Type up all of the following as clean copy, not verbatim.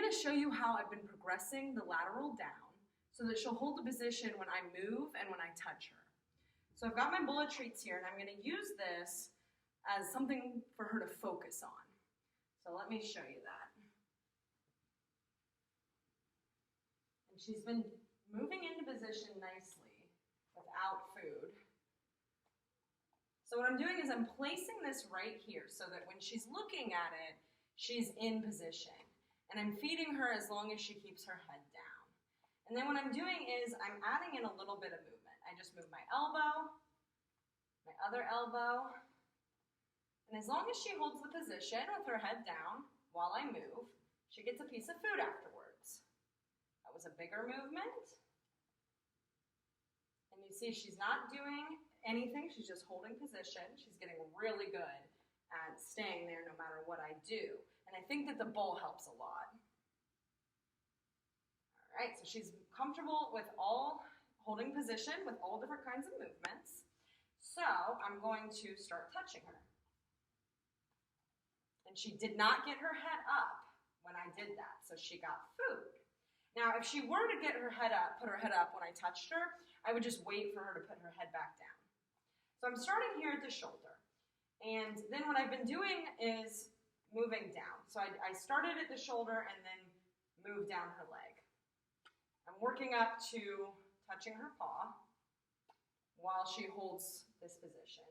going to show you how I've been progressing the lateral down so that she'll hold the position when I move and when I touch her. So I've got my bullet treats here, and I'm going to use this as something for her to focus on. So let me show you that. And she's been moving into position nicely without food. So what I'm doing is I'm placing this right here so that when she's looking at it, she's in position. And I'm feeding her as long as she keeps her head down. And then what I'm doing is I'm adding in a little bit of movement. I just move my elbow, my other elbow, and as long as she holds the position with her head down while I move, she gets a piece of food afterwards. That was a bigger movement. And you see she's not doing anything, she's just holding position. She's getting really good at staying there no matter what I do. And I think that the bowl helps a lot. All right, so she's comfortable with all holding position with all different kinds of movements. So I'm going to start touching her. And she did not get her head up when I did that, so she got food. Now, if she were to get her head up, put her head up when I touched her, I would just wait for her to put her head back down. So I'm starting here at the shoulder. And then what I've been doing is moving down. So I started at the shoulder and then moved down her leg. I'm working up to touching her paw while she holds this position.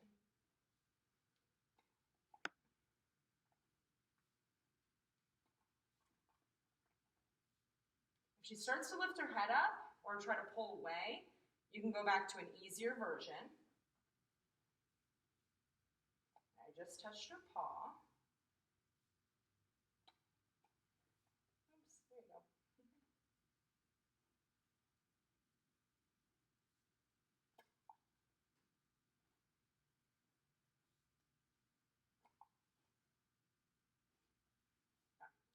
If she starts to lift her head up or try to pull away, you can go back to an easier version. I just touched her paw. Oops, there you go.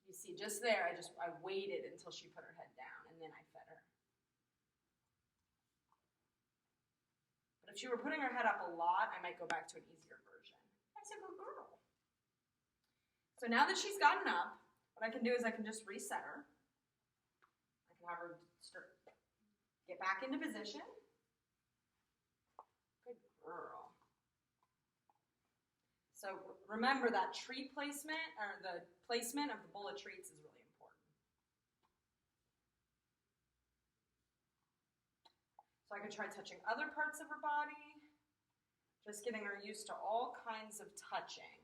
You see, just there, I waited until she put her head down, and then I fed her. But if she were putting her head up a lot, I might go back to an easier version. That's a good girl. So now that she's gotten up, what I can do is I can just reset her. I can have her get back into position. Good girl. So remember that treat placement, or the placement of the bullet treats is really important. So I could try touching other parts of her body, just getting her used to all kinds of touching.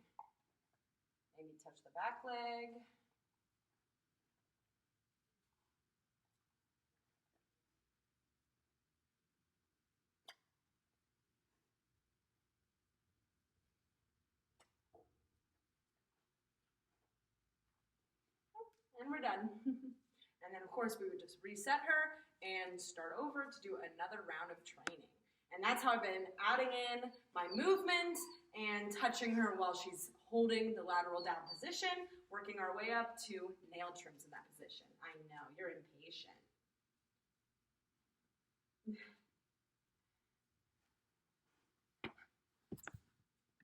Maybe touch the back leg. And we're done. And then of course we would just reset her and start over to do another round of training. And that's how I've been adding in my movement and touching her while she's holding the lateral down position, working our way up to nail trims in that position. I know, you're impatient.